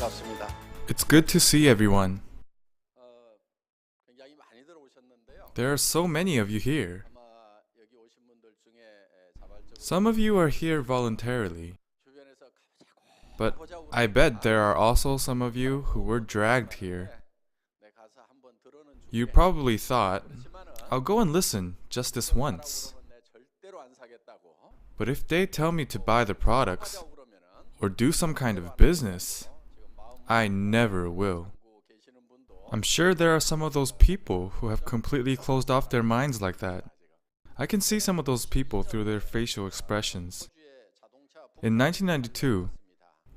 반갑습니다. It's good to see everyone. 굉장히 많이들 오셨는데요. There are so many of you here. 아마 여기 오신 분들 중에 자발적으로 Some of you are here voluntarily, 주변에서 but 가보자고 I bet there are also some of you who were dragged here. 내 가서 한번 들어는 You 주게. probably thought, 그렇지만은 I'll go and listen just this once. 그러면 내 절대로 안 사겠다고. But if they tell me to buy the products 하자고 그러면은 or do some kind of business, 지금 마음 I never will. 먹고 계시는 분도 I'm sure there are some of those people who have completely closed off their minds like that. I can see some of those people through their facial expressions. 호주의 자동차 In 1992,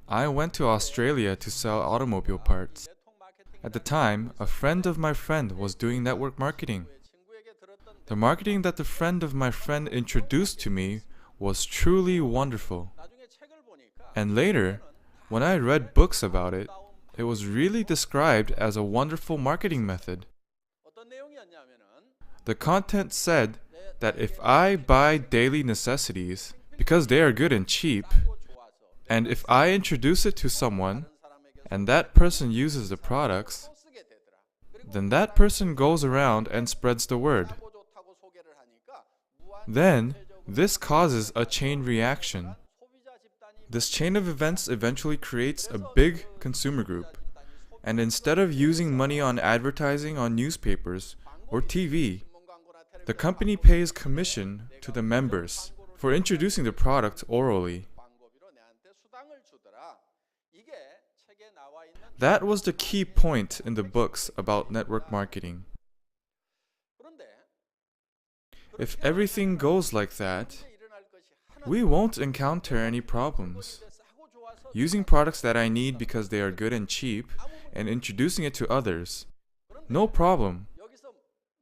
I went to Australia to sell automobile parts. 네트워크 마케팅 At the time, a friend of my friend was doing network marketing. 친구에게 들었던 The marketing that the friend of my friend introduced to me was truly wonderful. 나중에 책을 보니까 And later, when I read books about it, it was really described as a wonderful marketing method. 어떤 내용이었냐면은 The content said that if I buy daily necessities because they are good and cheap, 좋아서 and if I introduce it to someone 다른 사람에게 and that person uses the products, 또 쓰게 되더라. 그리고 then that person goes around and spreads the word. 싸고 좋다고 소개를 하니까 무한 Then, this causes a chain reaction. 소비자 집단이 This chain of events eventually creates a big consumer group. And instead of using money on advertising on newspapers or TV, 신문 광고나 텔레비전 the company pays commission to the members for introducing the product orally. 광고비로 내한테 수당을 주더라. 이게 책에 나와 있는 That was the key point in the books about network marketing. 그런데 If everything goes like that, 그렇게 일어날 것이 하나 we won't encounter any problems. 싸고 좋아서 Using products that I need because they are good and cheap and introducing it to others, no problem. 여기서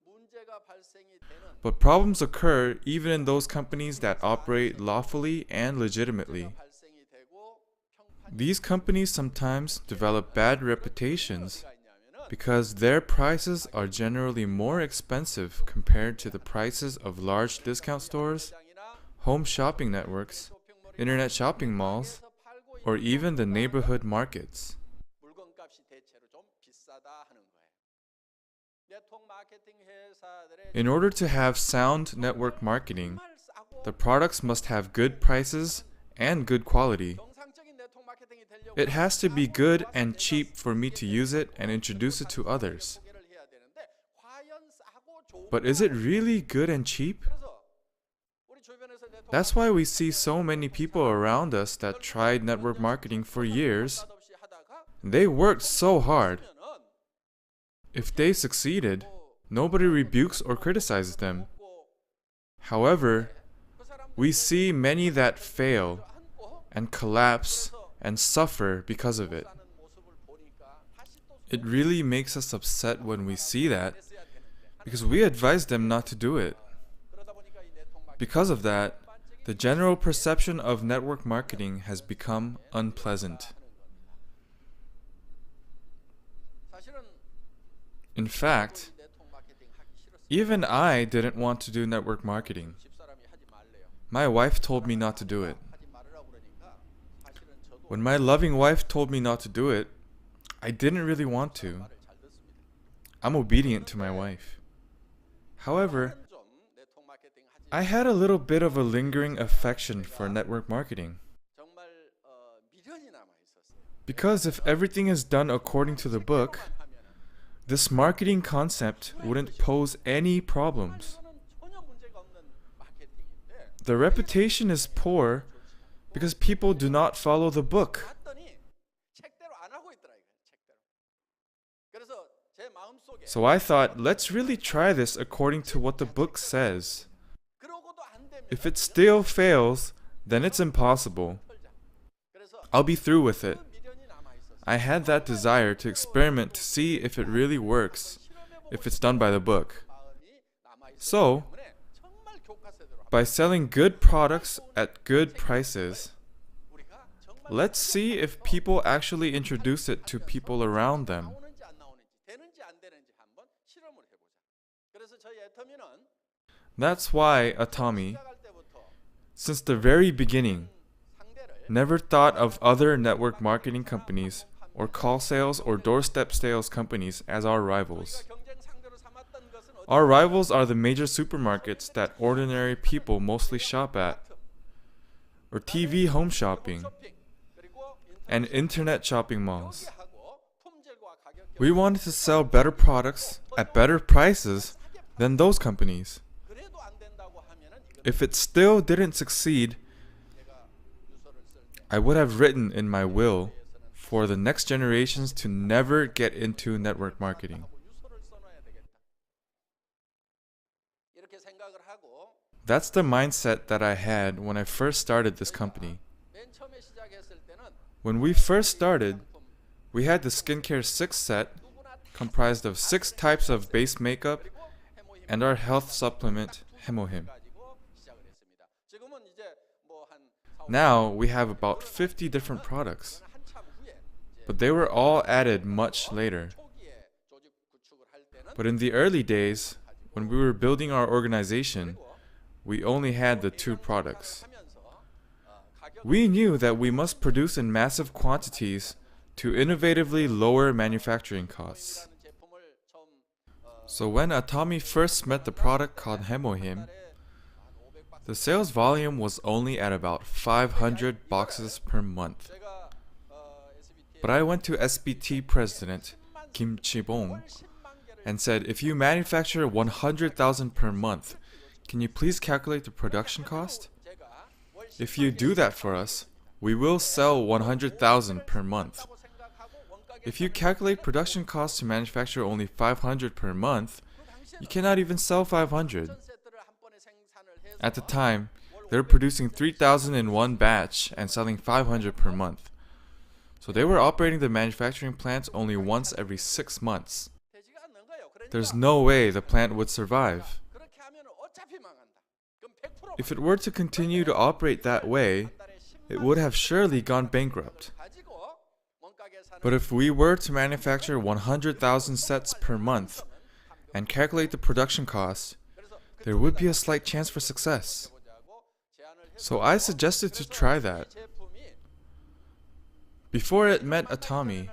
문제가 발생이 되는 But problems occur even in those companies that operate lawfully and legitimately. 발생이 되고 평판 These companies sometimes develop bad reputations 가 있냐면은 because their prices are generally more expensive compared to the prices of large discount stores, 시장이나 home shopping networks, 쇼핑몰 internet shopping malls, 에서 팔고 or 있는 even the neighborhood markets. 물건값이 대체로 좀 비싸다 하는 거예요. 네트워크 마케팅 회사들의 In order to have sound network marketing, 정말 싸고 the products must have good prices and good quality. 정상적인 네트워크 마케팅이 되려고 It has to be good and cheap for me to use it and introduce it to others. 소개를 해야 되는데 과연 싸고 좋은 But is it really good and cheap? 그래서 우리 주변에서 네트워크 That's why we see so many people around us that tried network marketing for years. 없이 하다가 They worked so hard. 그러면은 If they succeeded, nobody rebukes or criticizes them. 뭐 However, 그 사람들 we see many that fail 안고 and collapse and suffer because of it. 사는 모습을 보니까 다시 또 It really makes us upset when we see that 했어야 되는데 because we advise them not to do it. 그러다 보니까 이 네트워크 마케팅 Because of that, the general perception of network marketing has become unpleasant. 사실은 In fact, 이 네트워크 마케팅 하기 싫었어요. even I didn't want to do network marketing. 집사람이 하지 말래요. My wife told me not to do it. 하지 말으라고 그러니까 사실은 저도 When my loving wife told me not to do it, I didn't really want to. 말을 잘 듣습니다. I'm obedient to my wife. However, 좀 네트워크 마케팅 하지 I had a little bit of a lingering affection for network marketing. 정말 미련이 남아 있었어요. Because if everything is done according to the book, 하면은 this marketing concept wouldn't pose any problems. 이거는 전혀 문제가 없는 마케팅인데 The reputation is poor because people do not follow the book. 봤더니 책대로 안 하고 있더라 이거 책대로. 그래서 제 마음속에 So I thought, let's really try this according to what the book says. 그러고도 안 되면 If it still fails, then it's impossible. 털자. 그래서 I'll be through with it. 그 미련이 남아 있었어요. I had that desire to experiment to see if it really works, if it's done by the book. 마음이 남아 있었기 So, 때문에 정말 교과서대로 by selling good products at good prices, 우리가 정말 let's see if people actually introduce it to people around them. 나오는지 안 나오는지 되는지 안 되는지 한번 실험을 해보자. 그래서 저희 애터미는 That's why Atami, 시작할 때부터 since the very beginning, 상대를 never thought of other network marketing companies or call sales or doorstep sales companies as our rivals. Our rivals are the major supermarkets that ordinary people mostly shop at, or TV home shopping, and internet shopping malls. We wanted to sell better products at better prices than those companies. If it still didn't succeed, I would have written in my will for the next generations to never get into network marketing. That's the mindset that I had when I first started this company. When we first started, we had the Skincare 6 set, comprised of 6 types of base makeup, and our health supplement, Hemohim. Now we have about 50 different products, but they were all added much later. But in the early days, when we were building our organization, we only had the 2 products. We knew that we must produce in massive quantities to innovatively lower manufacturing costs. So when Atami first met the product called Hemohim, the sales volume was only at about 500 boxes per month. But I went to SBT president Kim Chi-bong and said, if you manufacture 100,000 per month, can you please calculate the production cost? If you do that for us, we will sell 100,000 per month. If you calculate production costs to manufacture only 500 per month, you cannot even sell 500. At the time, they were producing 3,000 in one batch and selling 500 per month. So they were operating the manufacturing plants only once every 6 months. There's no way the plant would survive. If it were to continue to operate that way, it would have surely gone bankrupt. But if we were to manufacture 100,000 sets per month and calculate the production costs, there would be a slight chance for success. So I suggested to try that. Before it met Atami,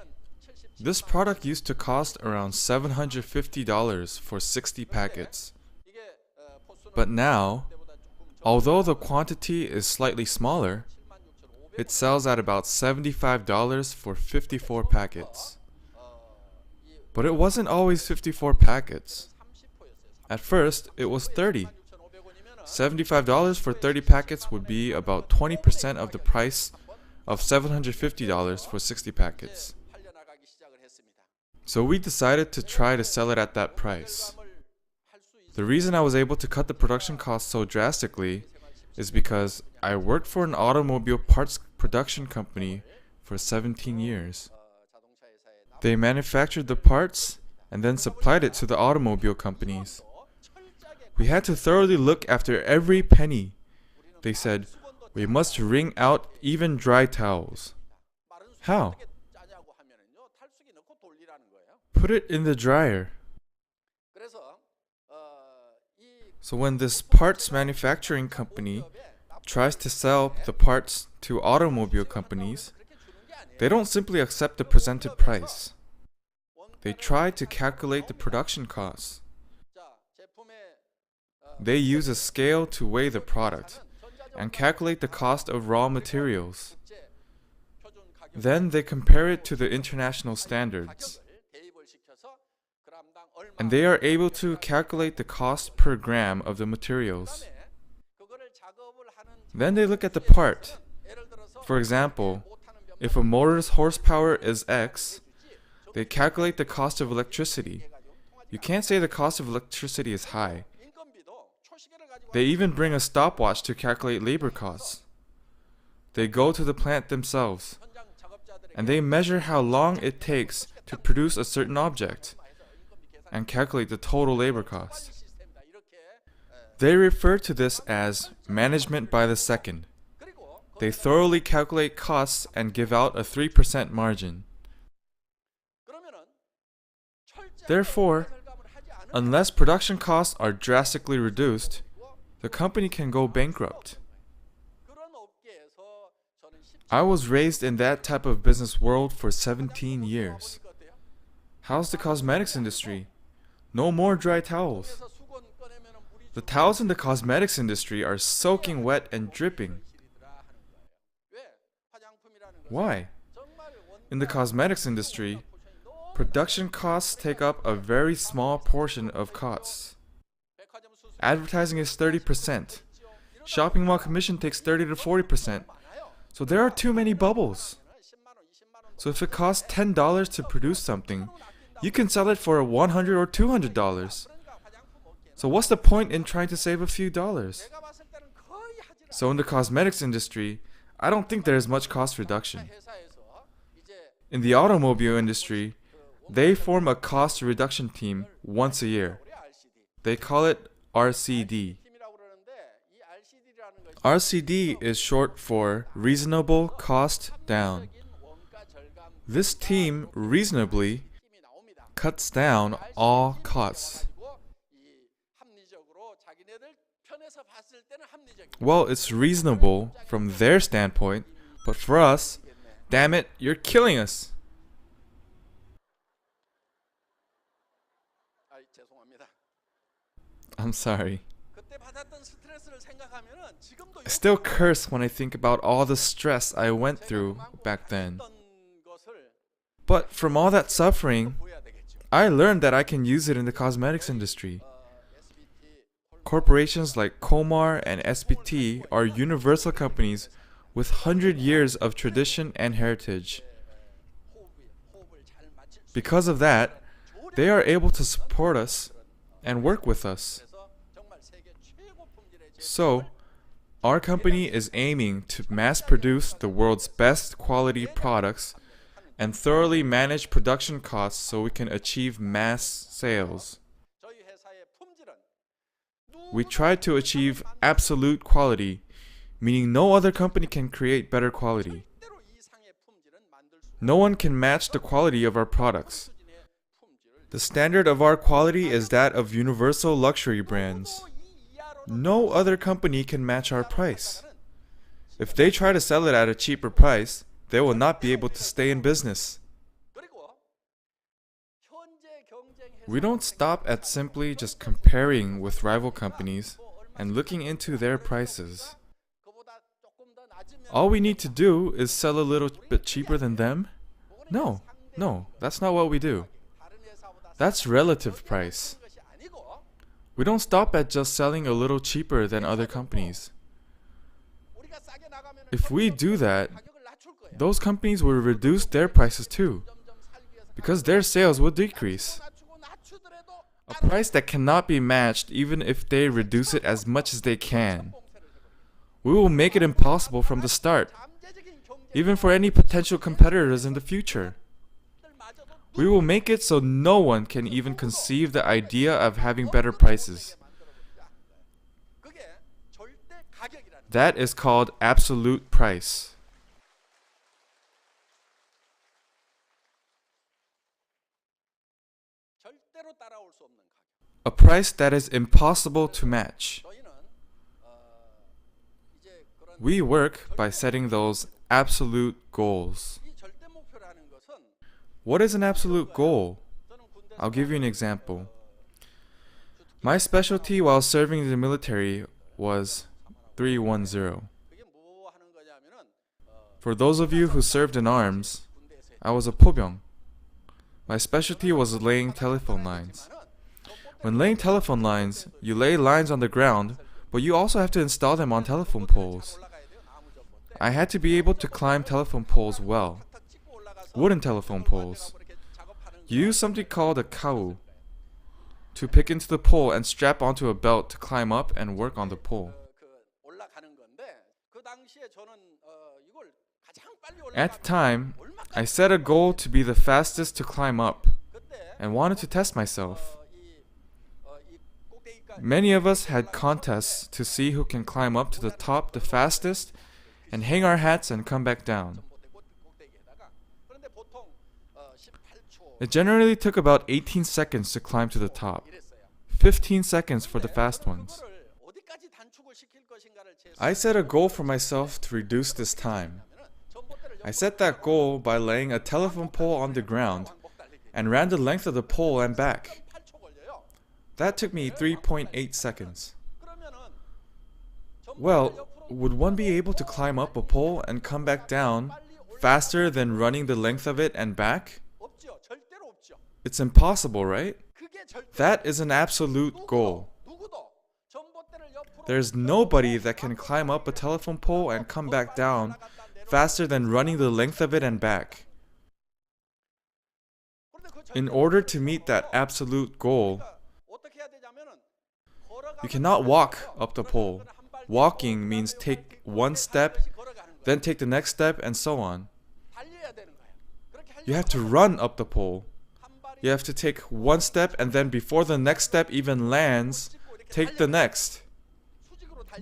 this product used to cost around $750 for 60 packets. But now, although the quantity is slightly smaller, it sells at about $75 for 54 packets. But it wasn't always 54 packets. At first, it was 30. $75 for 30 packets would be about 20% of the price of $750 for 60 packets. So we decided to try to sell it at that price. The reason I was able to cut the production cost so drastically is because I worked for an automobile parts production company for 17 years. They manufactured the parts and then supplied it to the automobile companies. We had to thoroughly look after every penny. They said, we must wring out even dry towels. How? Put it in the dryer. So when this parts manufacturing company tries to sell the parts to automobile companies, they don't simply accept the presented price. They try to calculate the production costs. They use a scale to weigh the product and calculate the cost of raw materials. Then they compare it to the international standards. And they are able to calculate the cost per gram of the materials. Then they look at the part. For example, if a motor's horsepower is X, they calculate the cost of electricity. You can't say the cost of electricity is high. They even bring a stopwatch to calculate labor costs. They go to the plant themselves, and they measure how long it takes to produce a certain object, and calculate the total labor cost. They refer to this as management by the second. They thoroughly calculate costs and give out a 3% margin. Therefore, unless production costs are drastically reduced, the company can go bankrupt. I was raised in that type of business world for 17 years. How's the cosmetics industry? No more dry towels. The towels in the cosmetics industry are soaking wet and dripping. Why? In the cosmetics industry, production costs take up a very small portion of costs. Advertising is 30%. Shopping mall commission takes 30 to 40%. So there are too many bubbles. So if it costs $10 to produce something, you can sell it for $100 or $200. So what's the point in trying to save a few dollars? So in the cosmetics industry, I don't think there is much cost reduction. In the automobile industry, they form a cost reduction team once a year. They call it RCD. RCD is short for Reasonable Cost Down. This team reasonably cuts down all costs. Well, it's reasonable from their standpoint, but for us, damn it, you're killing us. I'm sorry. I still curse when I think about all the stress I went through back then. But from all that suffering, I learned that I can use it in the cosmetics industry. Corporations like Komar and SBT are universal companies with 100 years of tradition and heritage. Because of that, they are able to support us and work with us. So, our company is aiming to mass produce the world's best quality products and thoroughly manage production costs so we can achieve mass sales. We try to achieve absolute quality, meaning no other company can create better quality. No one can match the quality of our products. The standard of our quality is that of universal luxury brands. No other company can match our price. If they try to sell it at a cheaper price, they will not be able to stay in business. We don't stop at simply just comparing with rival companies and looking into their prices. All we need to do is sell a little bit cheaper than them? No, that's not what we do. That's relative price. We don't stop at just selling a little cheaper than other companies. If we do that, those companies will reduce their prices too, because their sales will decrease. A price that cannot be matched even if they reduce it as much as they can. We will make it impossible from the start, even for any potential competitors in the future. We will make it so no one can even conceive the idea of having better prices. That is called absolute price. A price that is impossible to match. We work by setting those absolute goals. What is an absolute goal? I'll give you an example. My specialty while serving in the military was 310. For those of you who served in arms, I was a 포병. My specialty was laying telephone lines. When laying telephone lines, you lay lines on the ground, but you also have to install them on telephone poles. I had to be able to climb telephone poles well. Wooden telephone poles. You use something called a kau to pick into the pole and strap onto a belt to climb up and work on the pole. At the time, I set a goal to be the fastest to climb up and wanted to test myself. Many of us had contests to see who can climb up to the top the fastest and hang our hats and come back down. It generally took about 18 seconds to climb to the top, 15 seconds for the fast ones. I set a goal for myself to reduce this time. I set that goal by laying a telephone pole on the ground and ran the length of the pole and back. That took me 3.8 seconds. Well, would one be able to climb up a pole and come back down faster than running the length of it and back? It's impossible, right? That is an absolute goal. There's nobody that can climb up a telephone pole and come back down faster than running the length of it and back. In order to meet that absolute goal, you cannot walk up the pole. Walking means take one step, then take the next step, and so on. You have to run up the pole. You have to take one step, and then before the next step even lands, take the next.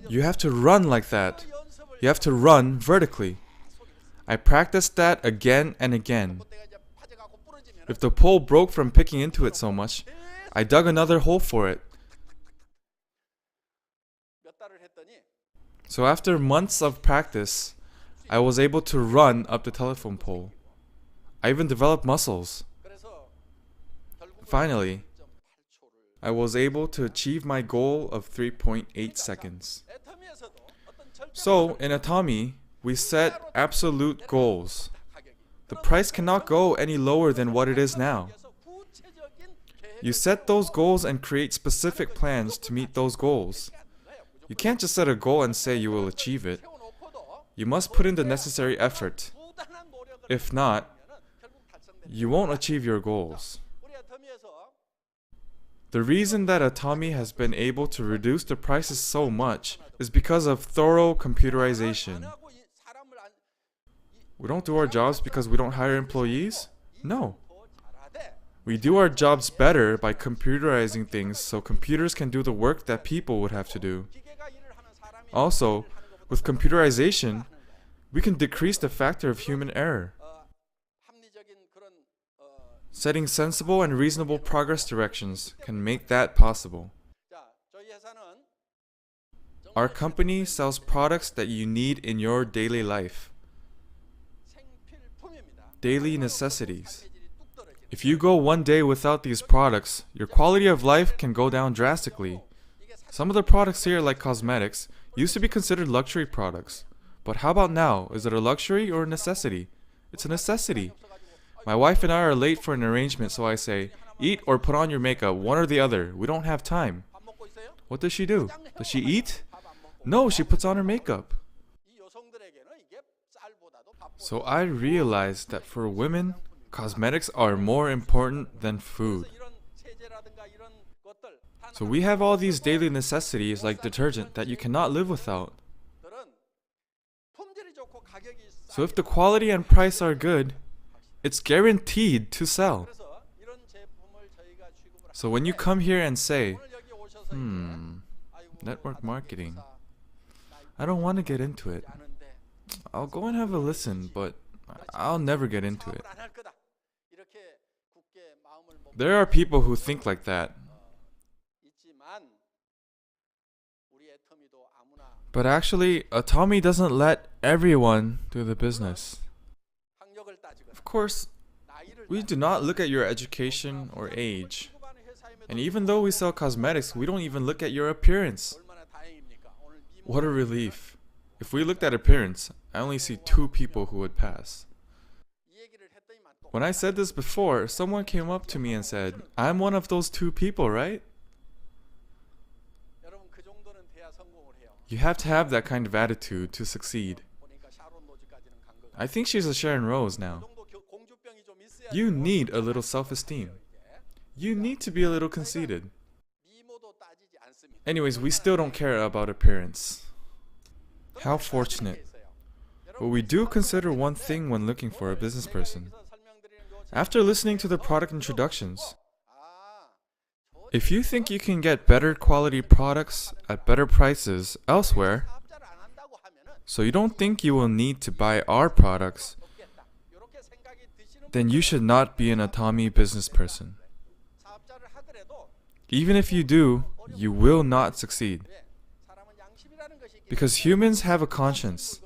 You have to run like that. You have to run vertically. I practiced that again and again. If the pole broke from picking into it so much, I dug another hole for it. So after months of practice, I was able to run up the telephone pole. I even developed muscles. Finally, I was able to achieve my goal of 3.8 seconds. So, in Atomy, we set absolute goals. The price cannot go any lower than what it is now. You set those goals and create specific plans to meet those goals. You can't just set a goal and say you will achieve it. You must put in the necessary effort. If not, you won't achieve your goals. The reason that Atomy has been able to reduce the prices so much is because of thorough computerization. We don't do our jobs because we don't hire employees? No. We do our jobs better by computerizing things so computers can do the work that people would have to do. Also, with computerization, we can decrease the factor of human error. Setting sensible and reasonable progress directions can make that possible. Our company sells products that you need in your daily life. Daily necessities. If you go one day without these products, your quality of life can go down drastically. Some of the products here, like cosmetics, used to be considered luxury products. But how about now? Is it a luxury or a necessity? It's a necessity. My wife and I are late for an arrangement, so I say, eat or put on your makeup, one or the other. We don't have time. What does she do? Does she eat? No, she puts on her makeup. So I realized that for women, cosmetics are more important than food. So we have all these daily necessities like detergent that you cannot live without. So if the quality and price are good, it's guaranteed to sell. So when you come here and say, network marketing, I don't want to get into it. I'll go and have a listen, but I'll never get into it. There are people who think like that. But actually, Atomy doesn't let everyone do the business. Of course, we do not look at your education or age. And even though we sell cosmetics, we don't even look at your appearance. What a relief. If we looked at appearance, I only see 2 people who would pass. When I said this before, someone came up to me and said, I'm one of those 2 people, right? You have to have that kind of attitude to succeed. I think she's a Sharon Rose now. You need a little self-esteem. You need to be a little conceited. Anyways, we still don't care about appearance. How fortunate. But we do consider one thing when looking for a business person. After listening to the product introductions, if you think you can get better quality products at better prices elsewhere, so you don't think you will need to buy our products, then you should not be an Atomy business person. Even if you do, you will not succeed. Because humans have a conscience.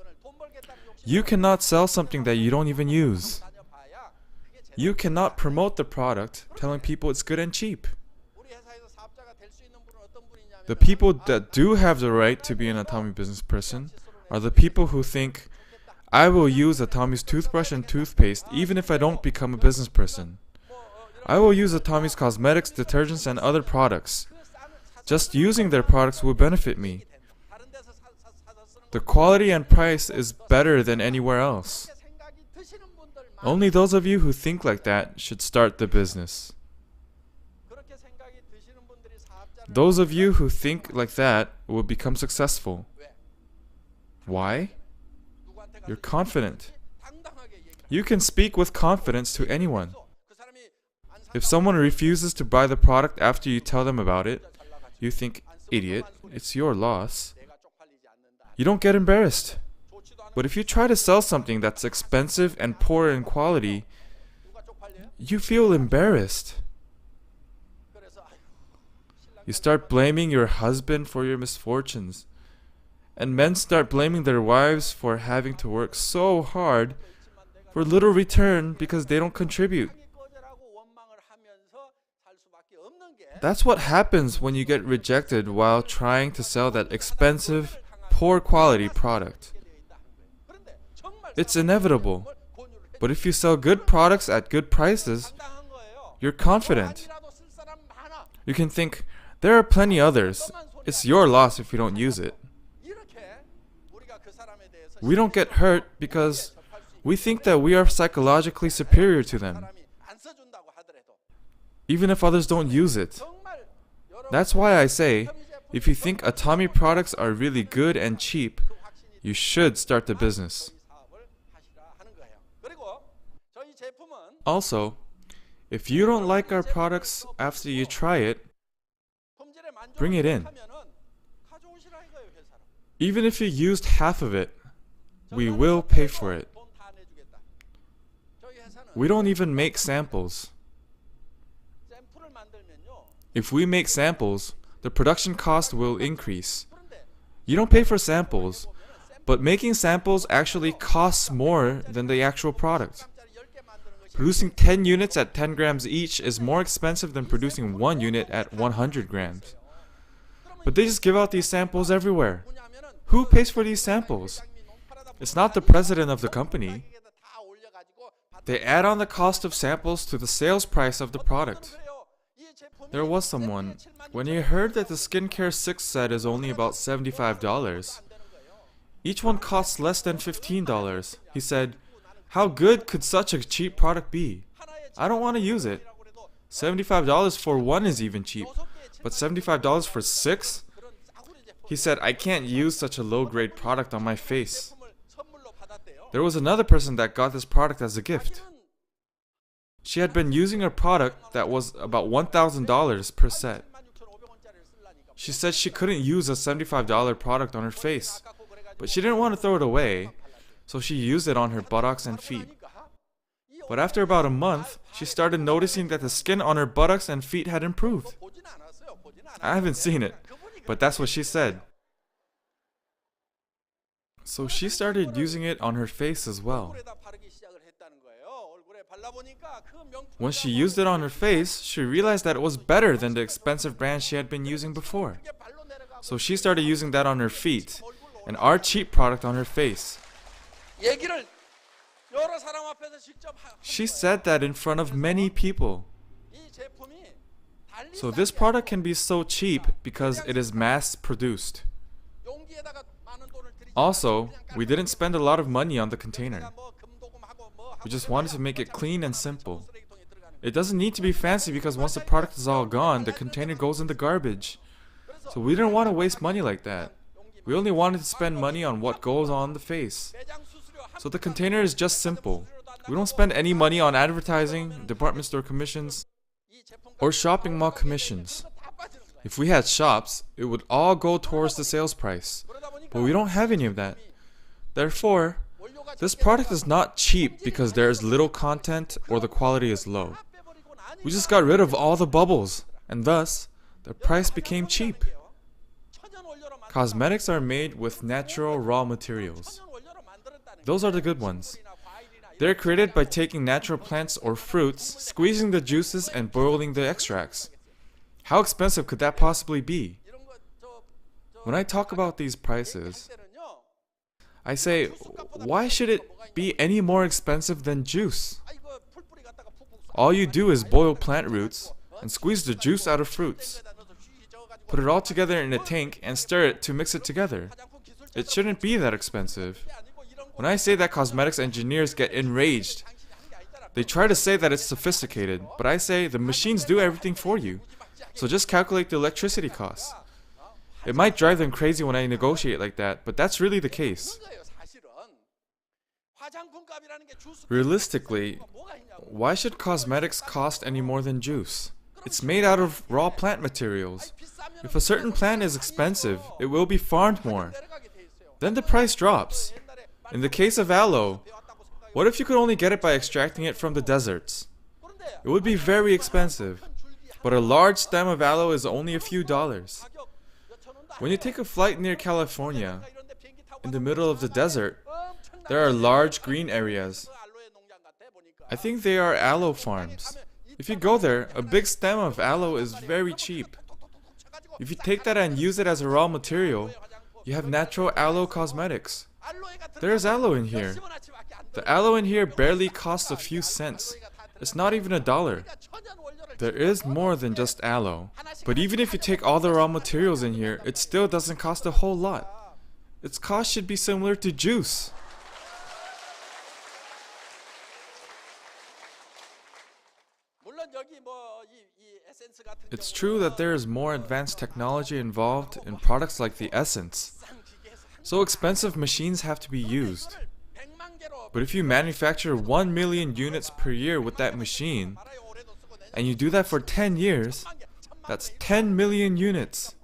You cannot sell something that you don't even use. You cannot promote the product telling people it's good and cheap. The people that do have the right to be an Atomy business person are the people who think, I will use Atomy's toothbrush and toothpaste even if I don't become a business person. I will use Atomy's cosmetics, detergents, and other products. Just using their products will benefit me. The quality and price is better than anywhere else. Only those of you who think like that should start the business. Those of you who think like that will become successful. Why? You're confident. You can speak with confidence to anyone. If someone refuses to buy the product after you tell them about it, you think, idiot, it's your loss. You don't get embarrassed. But if you try to sell something that's expensive and poor in quality, you feel embarrassed. You start blaming your husband for your misfortunes. And men start blaming their wives for having to work so hard for little return because they don't contribute. That's what happens when you get rejected while trying to sell that expensive, poor quality product. It's inevitable. But if you sell good products at good prices, you're confident. You can think, there are plenty others. It's your loss if you don't use it. We don't get hurt because we think that we are psychologically superior to them, even if others don't use it. That's why I say, if you think Atomy products are really good and cheap, you should start the business. Also, if you don't like our products after you try it, bring it in. Even if you used half of it, we will pay for it. We don't even make samples. If we make samples, the production cost will increase. You don't pay for samples, but making samples actually costs more than the actual product. Producing 10 units at 10 grams each is more expensive than producing 1 unit at 100 grams. But they just give out these samples everywhere. Who pays for these samples? It's not the president of the company. They add on the cost of samples to the sales price of the product. There was someone, when he heard that the skincare 6 set is only about $75, each one costs less than $15. He said, how good could such a cheap product be? I don't want to use it. $75 for one is even cheap, but $75 for 6? He said, I can't use such a low-grade product on my face. There was another person that got this product as a gift. She had been using a product that was about $1,000 per set. She said she couldn't use a $75 product on her face, but she didn't want to throw it away, so she used it on her buttocks and feet. But after about a month, she started noticing that the skin on her buttocks and feet had improved. I haven't seen it, but that's what she said. So she started using it on her face as well. When she used it on her face, she realized that it was better than the expensive brand she had been using before. So she started using that on her feet, and our cheap product on her face. She said that in front of many people. So this product can be so cheap because it is mass produced. Also, we didn't spend a lot of money on the container. We just wanted to make it clean and simple. It doesn't need to be fancy because once the product is all gone, the container goes in the garbage. So we didn't want to waste money like that. We only wanted to spend money on what goes on the face. So the container is just simple. We don't spend any money on advertising, department store commissions, or shopping mall commissions. If we had shops, it would all go towards the sales price. But we don't have any of that. Therefore, this product is not cheap because there is little content or the quality is low. We just got rid of all the bubbles, and thus, the price became cheap. Cosmetics are made with natural raw materials. Those are the good ones. They're created by taking natural plants or fruits, squeezing the juices and boiling the extracts. How expensive could that possibly be? When I talk about these prices, I say, why should it be any more expensive than juice? All you do is boil plant roots and squeeze the juice out of fruits. Put it all together in a tank and stir it to mix it together. It shouldn't be that expensive. When I say that cosmetics engineers get enraged, they try to say that it's sophisticated, but I say the machines do everything for you. So just calculate the electricity costs. It might drive them crazy when I negotiate like that, but that's really the case. Realistically, why should cosmetics cost any more than juice? It's made out of raw plant materials. If a certain plant is expensive, it will be farmed more. Then the price drops. In the case of aloe, what if you could only get it by extracting it from the deserts? It would be very expensive. But a large stem of aloe is only a few dollars. When you take a flight near California, in the middle of the desert, there are large green areas. I think they are aloe farms. If you go there, a big stem of aloe is very cheap. If you take that and use it as a raw material, you have natural aloe cosmetics. There is aloe in here. The aloe in here barely costs a few cents. It's not even $1. There is more than just aloe. But even if you take all the raw materials in here, it still doesn't cost a whole lot. Its cost should be similar to juice. It's true that there is more advanced technology involved in products like the essence. So expensive machines have to be used. But if you manufacture 1 million units per year with that machine, and you do that for 10 years, that's 10 million units.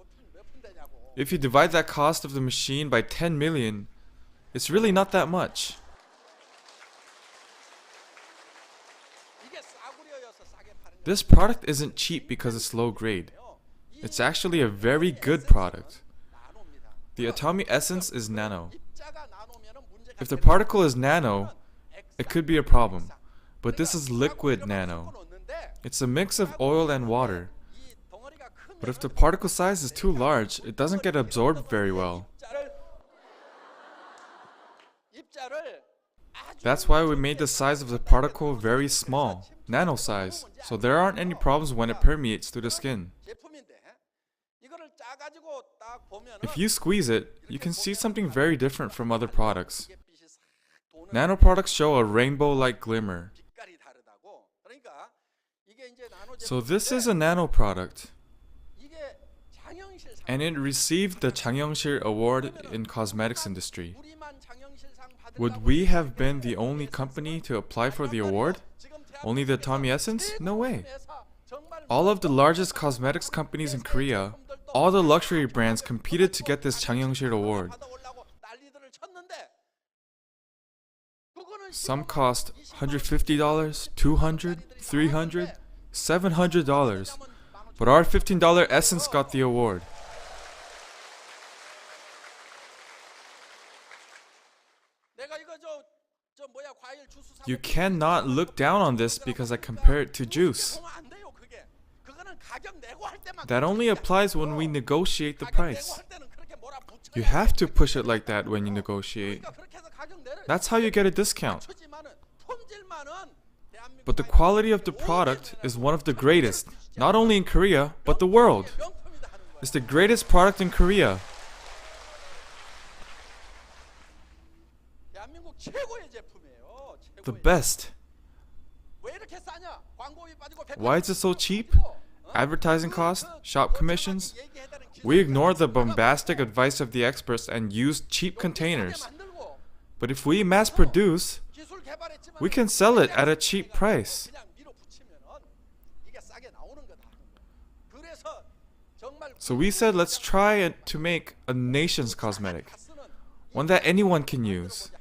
If you divide that cost of the machine by 10 million, it's really not that much. This product isn't cheap because it's low grade. It's actually a very good product. The Atomy Essence is nano. If the particle is nano, it could be a problem. But this is liquid nano. It's a mix of oil and water. But if the particle size is too large, it doesn't get absorbed very well. That's why we made the size of the particle very small, nano size, so there aren't any problems when it permeates through the skin. If you squeeze it, you can see something very different from other products. Nano products show a rainbow-like glimmer. So this is a nano product. And it received the 장영실 Award in cosmetics industry. Would we have been the only company to apply for the award? Only the Atomy Essence? No way. All of the largest cosmetics companies in Korea, all the luxury brands competed to get this 장영실 Award. Some cost $150, $200, $300, $700. But our $15 Essence got the award. You cannot look down on this because I compare it to juice. That only applies when we negotiate the price. You have to push it like that when you negotiate. That's how you get a discount. But the quality of the product is one of the greatest, not only in Korea, but the world. It's the greatest product in Korea. The best. Why is it so cheap? Advertising costs, shop commissions. We ignore the bombastic advice of the experts and use cheap containers. But if we mass produce, we can sell it at a cheap price. So we said let's try to make a nation's cosmetic, one that anyone can use.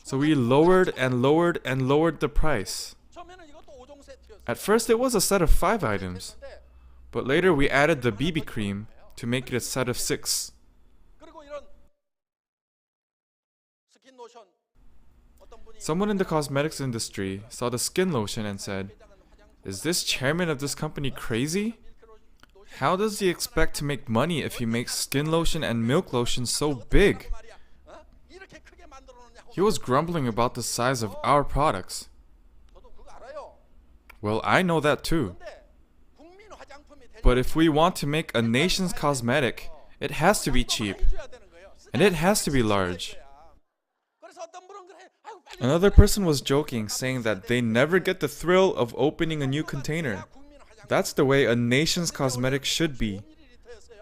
So we lowered and lowered and lowered the price. At first it was a set of 5 items, but later we added the BB cream to make it a set of 6. Someone in the cosmetics industry saw the skin lotion and said, "Is this chairman of this company crazy? How does he expect to make money if he makes skin lotion and milk lotion so big?" He was grumbling about the size of our products. Well, I know that too. But if we want to make a nation's cosmetic, it has to be cheap. And it has to be large. Another person was joking, saying that they never get the thrill of opening a new container. That's the way a nation's cosmetic should be.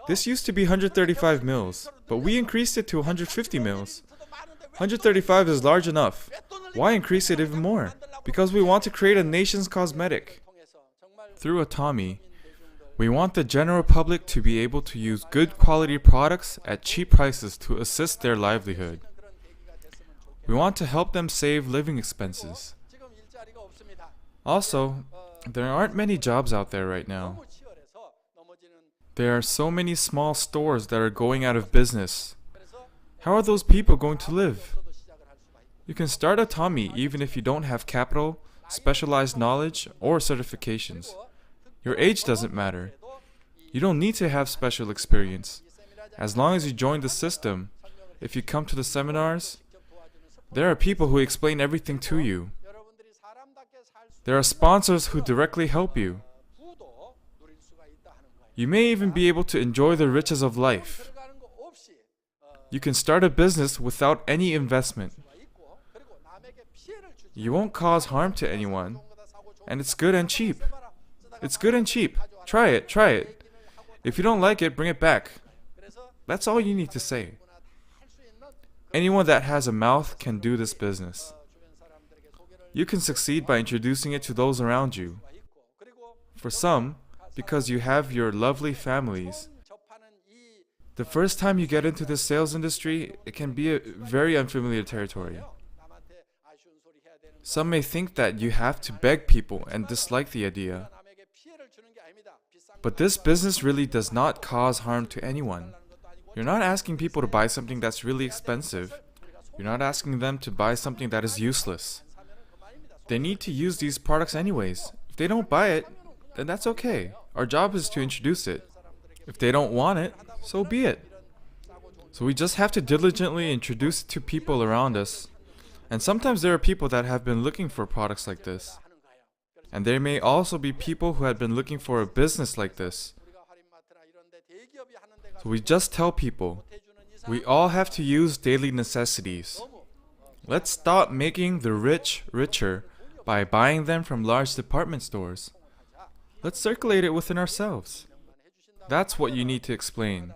This used to be 135 mils, but we increased it to 150 mils. 135 is large enough. Why increase it even more? Because we want to create a nation's cosmetic. Through Atami, we want the general public to be able to use good quality products at cheap prices to assist their livelihood. We want to help them save living expenses. Also, there aren't many jobs out there right now. There are so many small stores that are going out of business. How are those people going to live? You can start Atami even if you don't have capital, specialized knowledge, or certifications. Your age doesn't matter. You don't need to have special experience. As long as you join the system, if you come to the seminars, there are people who explain everything to you. There are sponsors who directly help you. You may even be able to enjoy the riches of life. You can start a business without any investment. You won't cause harm to anyone, and it's good and cheap. It's good and cheap. Try it, try it. If you don't like it, bring it back. That's all you need to say. Anyone that has a mouth can do this business. You can succeed by introducing it to those around you. For some, because you have your lovely families. The first time you get into the sales industry, it can be a very unfamiliar territory. Some may think that you have to beg people and dislike the idea. But this business really does not cause harm to anyone. You're not asking people to buy something that's really expensive. You're not asking them to buy something that is useless. They need to use these products anyways. If they don't buy it, then that's okay. Our job is to introduce it. If they don't want it, so be it. So we just have to diligently introduce it to people around us. And sometimes there are people that have been looking for products like this. And there may also be people who had been looking for a business like this. So we just tell people, we all have to use daily necessities. Let's stop making the rich richer by buying them from large department stores. Let's circulate it within ourselves. That's what you need to explain.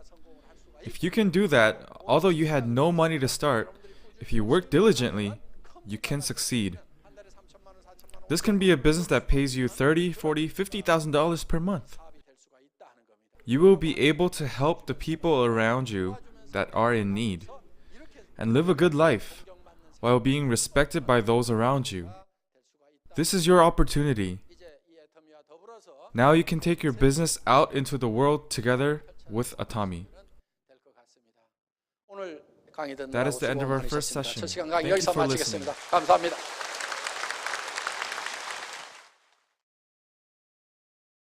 If you can do that, although you had no money to start, if you work diligently, you can succeed. This can be a business that pays you $30,000, $40,000, $50,000 per month. You will be able to help the people around you that are in need and live a good life while being respected by those around you. This is your opportunity. Now you can take your business out into the world together with Atami. That is the end of our first session. Thank you for listening.